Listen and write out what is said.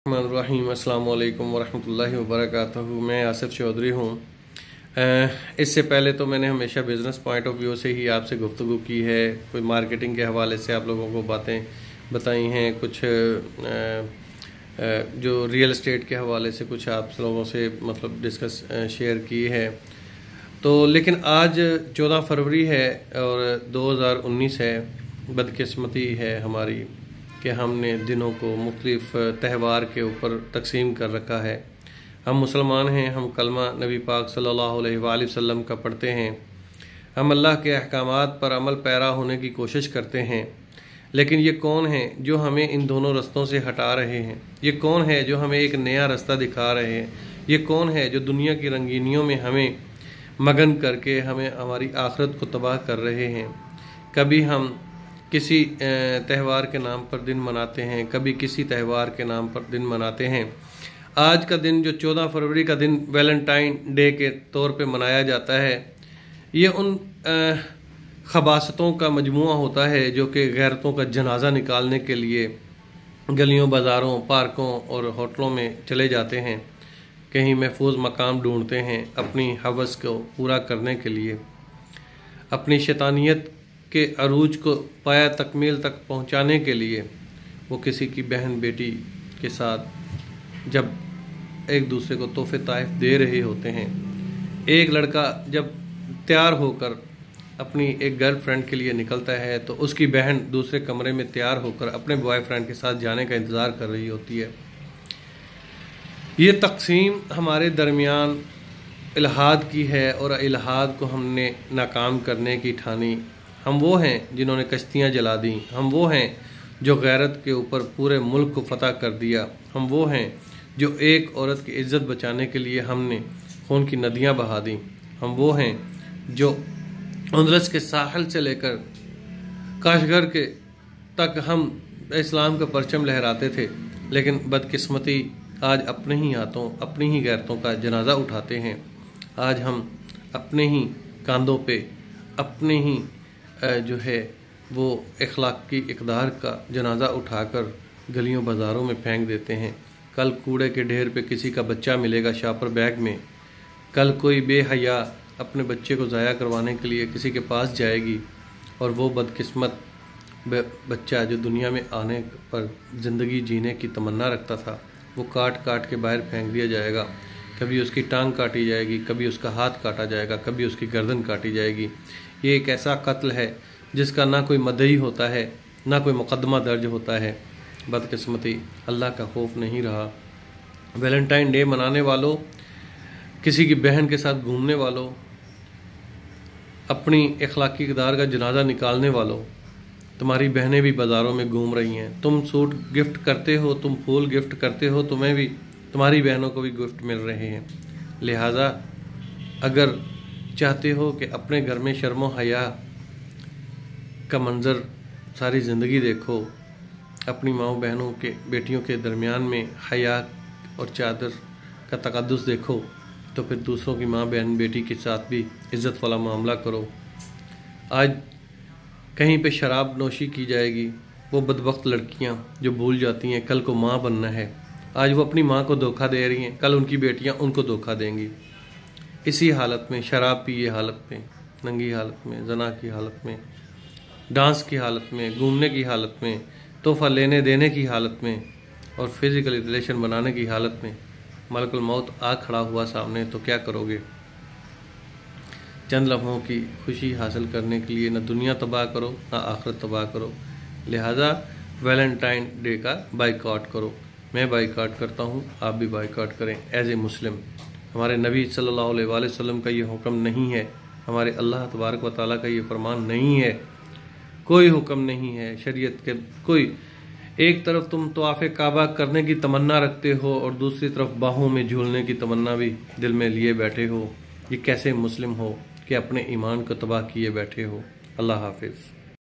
रहीम अस्सलाम वालेकुम वरहमतुल्लाहि वबरकातुहू। मैं आसिफ चौधरी हूँ। इससे पहले तो मैंने हमेशा बिज़नेस पॉइंट ऑफ व्यू से ही आपसे गुफ्तगू की है, कोई मार्केटिंग के हवाले से आप लोगों को बातें बताई हैं, कुछ जो रियल एस्टेट के हवाले से कुछ आप लोगों से मतलब डिस्कस शेयर की है। तो लेकिन आज 14 फरवरी है और 2019 है। बदकिस्मती है हमारी कि हमने दिनों को मुख्तलिफ त्यौहार के ऊपर तकसीम कर रखा है। हम मुसलमान हैं, हम कलमा नबी पाक सल्लल्लाहु अलैहि वसल्लम का पढ़ते हैं, हम अल्लाह के अहकामात पर अमल पैरा होने की कोशिश करते हैं। लेकिन ये कौन है जो हमें इन दोनों रस्तों से हटा रहे हैं? ये कौन है जो हमें एक नया रास्ता दिखा रहे हैं? ये कौन है जो दुनिया की रंगीनियों में हमें मगन करके हमें हमारी आखिरत को तबाह कर रहे हैं? कभी हम किसी त्यौहार के नाम पर दिन मनाते हैं, कभी किसी त्यौहार के नाम पर दिन मनाते हैं। आज का दिन जो 14 फरवरी का दिन वैलेंटाइन डे के तौर पे मनाया जाता है, ये उन खबासतों का मजमुआ होता है जो कि गैरतों का जनाजा निकालने के लिए गलियों, बाज़ारों, पार्कों और होटलों में चले जाते हैं, कहीं महफूज मकाम ढूंढते हैं अपनी हवस को पूरा करने के लिए, अपनी शैतानियत के अरूज को पाया तकमील तक पहुंचाने के लिए। वो किसी की बहन बेटी के साथ जब एक दूसरे को तोहफे ताइफ दे रहे होते हैं, एक लड़का जब तैयार होकर अपनी एक गर्लफ्रेंड के लिए निकलता है तो उसकी बहन दूसरे कमरे में तैयार होकर अपने बॉयफ्रेंड के साथ जाने का इंतज़ार कर रही होती है। ये तकसीम हमारे दरमियान इल्हाद की है और इल्हाद को हमने नाकाम करने की ठानी। हम वो हैं जिन्होंने कश्तियाँ जला दी, हम वो हैं जो गैरत के ऊपर पूरे मुल्क को फतह कर दिया, हम वो हैं जो एक औरत की इज़्ज़त बचाने के लिए हमने खून की नदियाँ बहा दी, हम वो हैं जो अंदलस के साहिल से लेकर काशगर के तक हम इस्लाम का परचम लहराते थे। लेकिन बदकिस्मती आज अपने ही हाथों अपनी ही गैरतों का जनाजा उठाते हैं। आज हम अपने ही कांधों पे अपने ही जो है वो अखलाकी इक़दार का जनाजा उठाकर गलियों बाज़ारों में फेंक देते हैं। कल कूड़े के ढेर पे किसी का बच्चा मिलेगा शापर बैग में, कल कोई बेहया अपने बच्चे को ज़ाया करवाने के लिए किसी के पास जाएगी और वो बदकिस्मत बच्चा जो दुनिया में आने पर ज़िंदगी जीने की तमन्ना रखता था, वो काट काट के बाहर फेंक दिया जाएगा। कभी उसकी टांग काटी जाएगी, कभी उसका हाथ काटा जाएगा, कभी उसकी गर्दन काटी जाएगी। ये एक ऐसा कत्ल है जिसका ना कोई मदई होता है, ना कोई मुकदमा दर्ज होता है। बदकिस्मती अल्लाह का खौफ नहीं रहा। वैलेंटाइन डे मनाने वालों, किसी की बहन के साथ घूमने वालों, अपनी अखलाकी इक़दार का जनाजा निकालने वालों, तुम्हारी बहनें भी बाज़ारों में घूम रही हैं। तुम सूट गिफ्ट करते हो, तुम फूल गिफ्ट करते हो, तुम्हें भी तुम्हारी बहनों को भी गिफ्ट मिल रहे हैं। लिहाजा अगर चाहते हो कि अपने घर में शर्म व हया का मंज़र सारी ज़िंदगी देखो, अपनी माओ बहनों के बेटियों के दरमियान में हया और चादर का तक़द्दुस देखो, तो फिर दूसरों की माँ बहन बेटी के साथ भी इज़्ज़त वाला मामला करो। आज कहीं पे शराब नोशी की जाएगी, वो बदबख्त लड़कियाँ जो भूल जाती हैं कल को माँ बनना है, आज वो अपनी माँ को धोखा दे रही हैं, कल उनकी बेटियाँ उनको धोखा देंगी। इसी हालत में, शराब पिए हालत में, नंगी हालत में, जना की हालत में, डांस की हालत में, घूमने की हालत में, तोहफा लेने देने की हालत में और फिज़िकल रिलेशन बनाने की हालत में मलकुल मौत आ खड़ा हुआ सामने, तो क्या करोगे? चंद लम्हों की खुशी हासिल करने के लिए न दुनिया तबाह करो ना आखिरत तबाह करो। लिहाजा वैलेंटाइन डे का बाइकआउट करो। मैं बाइकआउट करता हूँ, आप भी बाइकआउट करें एज ए मुस्लिम। हमारे नबी सल्लल्लाहु अलैहि वसल्लम का ये हुक्म नहीं है, हमारे अल्लाह तबारक व तआला का ये फरमान नहीं है, कोई हुक्म नहीं है शरीयत के। कोई एक तरफ तुम तवाफ़े काबा करने की तमन्ना रखते हो और दूसरी तरफ बाहों में झूलने की तमन्ना भी दिल में लिए बैठे हो। ये कैसे मुस्लिम हो कि अपने ईमान को तबाह किए बैठे हो? अल्लाह हाफिज़।